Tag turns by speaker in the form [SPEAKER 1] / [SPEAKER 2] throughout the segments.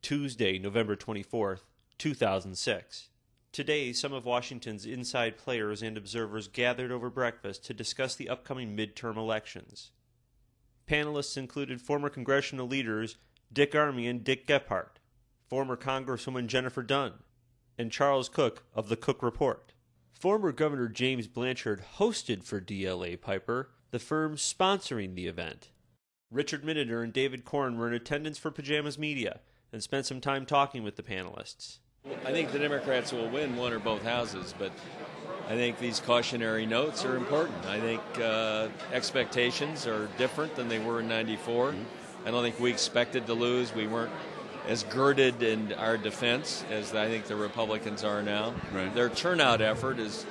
[SPEAKER 1] Tuesday, November 24th, 2006. Today, some of Washington's inside players and observers gathered over breakfast to discuss the upcoming midterm elections. Panelists included former congressional leaders Dick Armey and Dick Gephardt, former Congresswoman Jennifer Dunn, and Charles Cook of the Cook Report. Former Governor James Blanchard hosted for DLA Piper, the firm sponsoring the event. Richard Miniter and David Corn were in attendance for Pajamas Media and spent some time talking with the panelists.
[SPEAKER 2] I think the Democrats will win one or both houses, but I think these cautionary notes are important. I think expectations are different than they were in '94. I don't think we expected to lose. We weren't as girded in our defense as I think the Republicans are now.
[SPEAKER 3] Right.
[SPEAKER 2] Their turnout effort has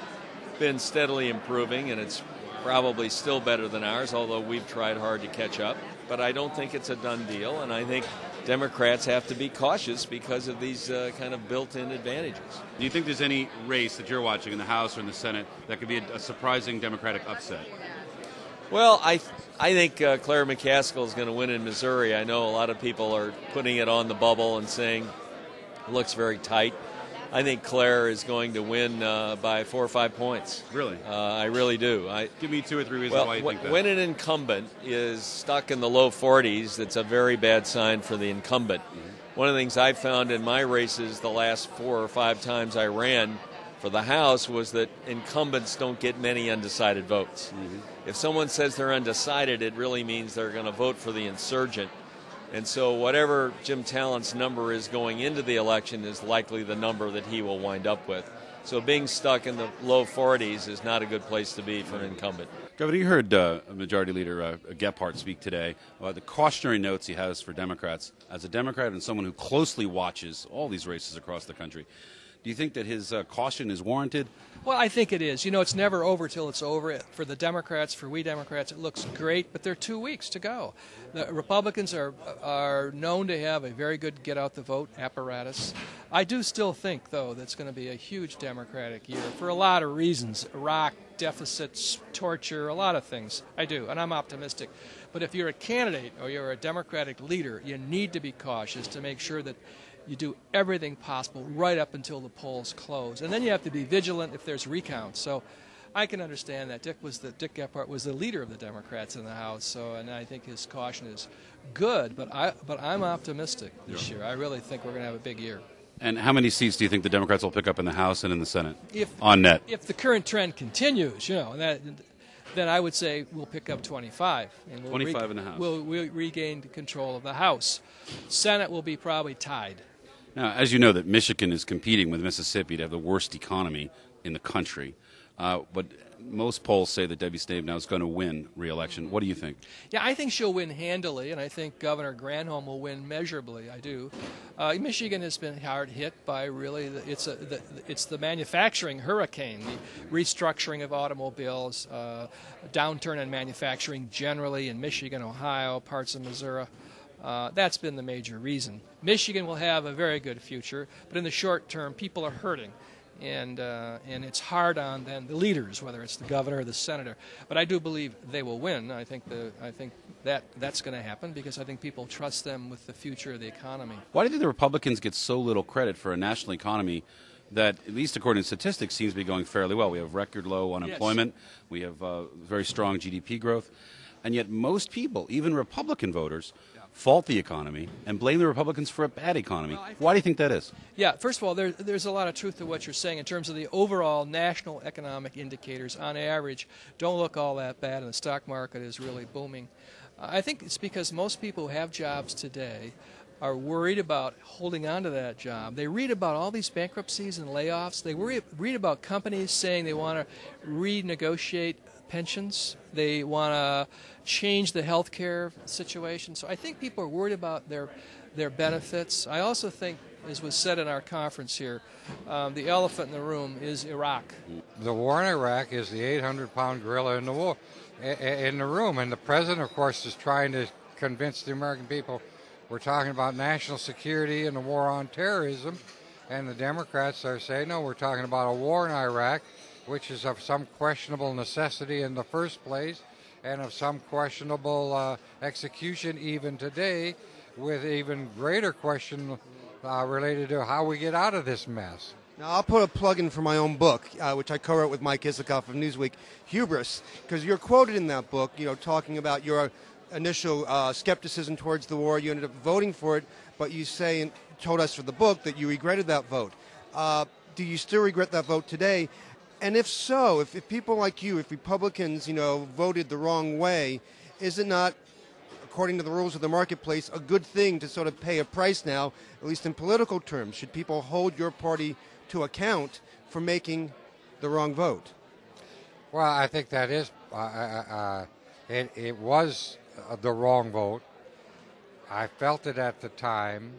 [SPEAKER 2] been steadily improving, and it's probably still better than ours, although we've tried hard to catch up. But I don't think it's a done deal, and I think Democrats have to be cautious because of these kind of built-in advantages.
[SPEAKER 3] Do you think there's any race that you're watching in the House or in the Senate that could be a surprising Democratic upset?
[SPEAKER 2] Well, I think Claire McCaskill is going to win in Missouri. I know a lot of people are putting it on the bubble and saying it looks very tight. I think Claire is going to win by 4 or 5 points.
[SPEAKER 3] Really?
[SPEAKER 2] I really do.
[SPEAKER 3] Give me 2 or 3 reasons why you think that.
[SPEAKER 2] When an incumbent is stuck in the low 40s, that's a very bad sign for the incumbent. Mm-hmm. One of the things I found in my races the last 4 or 5 times I ran for the House was that incumbents don't get many undecided votes. Mm-hmm. If someone says they're undecided, it really means they're going to vote for the insurgent. And so whatever Jim Talent's number is going into the election is likely the number that he will wind up with. So being stuck in the low 40s is not a good place to be for an incumbent.
[SPEAKER 3] Governor, you heard Majority Leader Gephardt speak today about the cautionary notes he has for Democrats. As a Democrat and someone who closely watches all these races across the country, do you think that his caution is warranted?
[SPEAKER 4] Well, I think it is. You know, it's never over till it's over. For the Democrats, for we Democrats, it looks great, but there are 2 weeks to go. The Republicans are known to have a very good get-out-the-vote apparatus. I do still think, though, that's going to be a huge Democratic year for a lot of reasons. Iraq, deficits, torture, a lot of things. I do, and I'm optimistic. But if you're a candidate or you're a Democratic leader, you need to be cautious to make sure that you do everything possible right up until the polls close. And then you have to be vigilant if there's recounts. So I can understand that Dick Gephardt was the leader of the Democrats in the House, and I think his caution is good, but I'm optimistic this year. I really think we're going to have a big year.
[SPEAKER 3] And how many seats do you think the Democrats will pick up in the House and in the Senate on net?
[SPEAKER 4] If the current trend continues, then I would say we'll pick up 25. And we'll
[SPEAKER 3] 25 in the House.
[SPEAKER 4] We'll regain control of the House. Senate will be probably tied.
[SPEAKER 3] Now, as you know, that Michigan is competing with Mississippi to have the worst economy in the country. But most polls say that Debbie Stabenow is going to win re-election. What do you think?
[SPEAKER 4] Yeah, I think she'll win handily, and I think Governor Granholm will win measurably. I do. Michigan has been hard hit by really it's the manufacturing hurricane, the restructuring of automobiles, downturn in manufacturing generally in Michigan, Ohio, parts of Missouri. That's been the major reason. Michigan will have a very good future, but in the short term, people are hurting. And it's hard on then the leaders, whether it's the governor or the senator. But I do believe they will win. I think that's going to happen because I think people trust them with the future of the economy.
[SPEAKER 3] Why do you think the Republicans get so little credit for a national economy that, at least according to statistics, seems to be going fairly well? We have record low unemployment. Yes. We have very strong GDP growth. And yet most people, even Republican voters, fault the economy and blame the Republicans for a bad economy. Why do you think that is?
[SPEAKER 4] Yeah, first of all, there's a lot of truth to what you're saying in terms of the overall national economic indicators. On average, don't look all that bad, and the stock market is really booming. I think it's because most people who have jobs today are worried about holding on to that job. They read about all these bankruptcies and layoffs. They read about companies saying they want to renegotiate pensions. They want to change the health care situation. So I think people are worried about their benefits. I also think, as was said in our conference here, the elephant in the room is Iraq.
[SPEAKER 5] The war in Iraq is the 800-pound gorilla in the room, and the president, of course, is trying to convince the American people we're talking about national security and the war on terrorism, and the Democrats are saying, no, we're talking about a war in Iraq, which is of some questionable necessity in the first place, and of some questionable execution even today, with even greater question related to how we get out of this mess.
[SPEAKER 6] Now, I'll put a plug in for my own book, which I co-wrote with Mike Isikoff of Newsweek, Hubris, because you're quoted in that book, talking about your initial skepticism towards the war. You ended up voting for it, but you say and told us for the book that you regretted that vote. Do you still regret that vote today? And if so, if people like you, if Republicans, voted the wrong way, is it not, according to the rules of the marketplace, a good thing to sort of pay a price now, at least in political terms? Should people hold your party to account for making the wrong vote?
[SPEAKER 5] Well, I think that is, it was the wrong vote. I felt it at the time.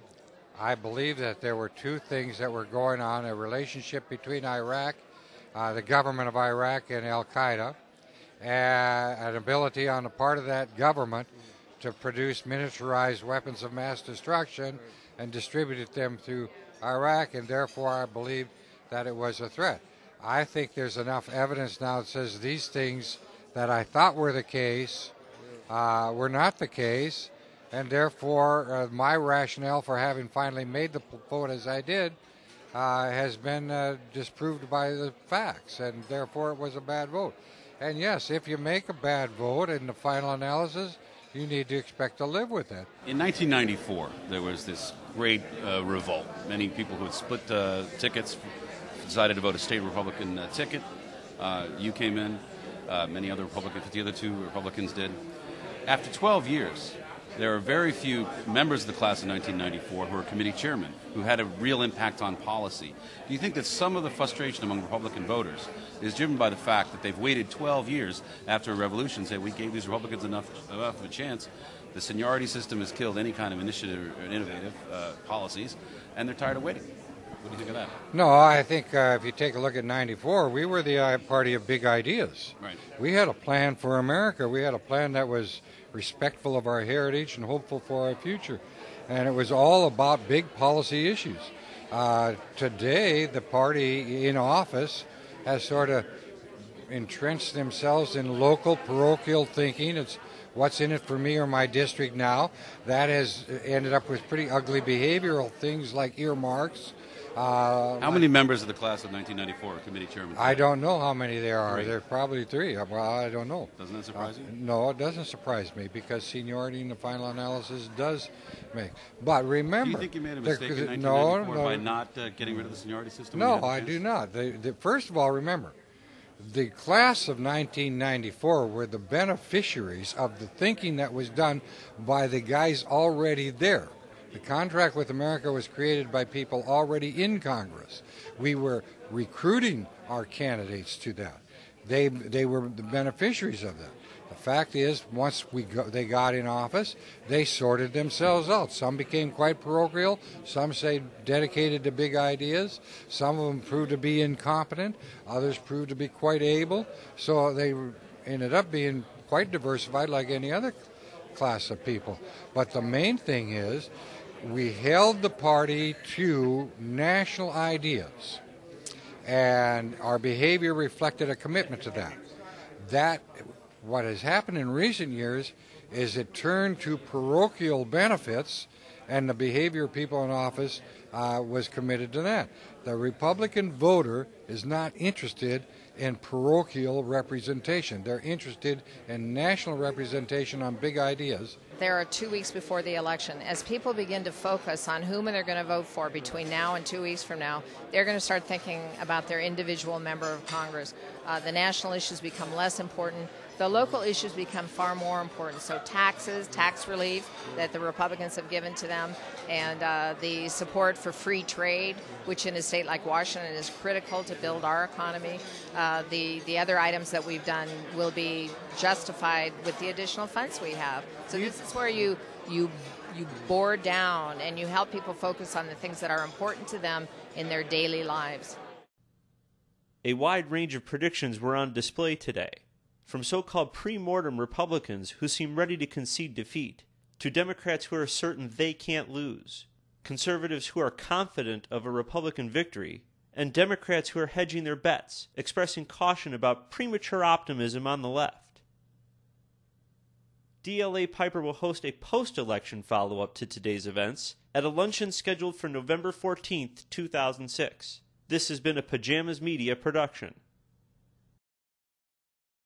[SPEAKER 5] I believe that there were two things that were going on, a relationship between Iraq, the government of Iraq, and Al-Qaeda, an ability on the part of that government to produce miniaturized weapons of mass destruction and distribute them through Iraq, and therefore I believe that it was a threat. I think there's enough evidence now that says these things that I thought were the case were not the case, and therefore my rationale for having finally made the vote as I did has been disproved by the facts, and therefore it was a bad vote. And yes, if you make a bad vote in the final analysis, you need to expect to live with it.
[SPEAKER 3] In 1994, there was this great revolt. Many people who had split tickets decided to vote a state Republican ticket. You came in. Many other Republicans, the other two Republicans did. After 12 years, there are very few members of the class of 1994 who are committee chairmen, who had a real impact on policy. Do you think that some of the frustration among Republican voters is driven by the fact that they've waited 12 years after a revolution to say we gave these Republicans enough of a chance? The seniority system has killed any kind of initiative or innovative policies, and they're tired of waiting. What do you think of that?
[SPEAKER 5] No, I think if you take a look at 94, we were the party of big ideas.
[SPEAKER 3] Right.
[SPEAKER 5] We had a plan for America. We had a plan that was respectful of our heritage and hopeful for our future. And it was all about big policy issues. Today, the party in office has sort of entrenched themselves in local parochial thinking. It's what's in it for me or my district now. That has ended up with pretty ugly behavioral things like earmarks.
[SPEAKER 3] How many members of the class of 1994 are committee chairmen?
[SPEAKER 5] I don't know how many there are.
[SPEAKER 3] 3.
[SPEAKER 5] There are probably 3. Well, I don't know.
[SPEAKER 3] Doesn't that surprise you?
[SPEAKER 5] No, it doesn't surprise me because seniority in the final analysis does make. But remember,
[SPEAKER 3] do you think you made a mistake in 1994 by not getting rid of the seniority system?
[SPEAKER 5] No, I do not. First of all, remember, the class of 1994 were the beneficiaries of the thinking that was done by the guys already there. The contract with America was created by people already in Congress. We were recruiting our candidates to that. They were the beneficiaries of that. The fact is, once they got in office, they sorted themselves out. Some became quite parochial. Some say dedicated to big ideas. Some of them proved to be incompetent. Others proved to be quite able. So they ended up being quite diversified like any other class of people. But the main thing is, we held the party to national ideas, and our behavior reflected a commitment to that. What has happened in recent years is it turned to parochial benefits, and the behavior of people in office was committed to that. The Republican voter is not interested in parochial representation. They're interested in national representation on big ideas.
[SPEAKER 7] There are 2 weeks before the election. As people begin to focus on whom they're going to vote for between now and 2 weeks from now, they're going to start thinking about their individual member of Congress. The national issues become less important. The local issues become far more important. So taxes, tax relief that the Republicans have given to them, and the support for free trade, which in a state like Washington is critical to build our economy. The other items that we've done will be justified with the additional funds we have. So this is where you bore down and you help people focus on the things that are important to them in their daily lives.
[SPEAKER 1] A wide range of predictions were on display today, from so-called pre-mortem Republicans who seem ready to concede defeat, to Democrats who are certain they can't lose, conservatives who are confident of a Republican victory, and Democrats who are hedging their bets, expressing caution about premature optimism on the left. DLA Piper will host a post-election follow-up to today's events at a luncheon scheduled for November 14th, 2006. This has been a Pajamas Media production.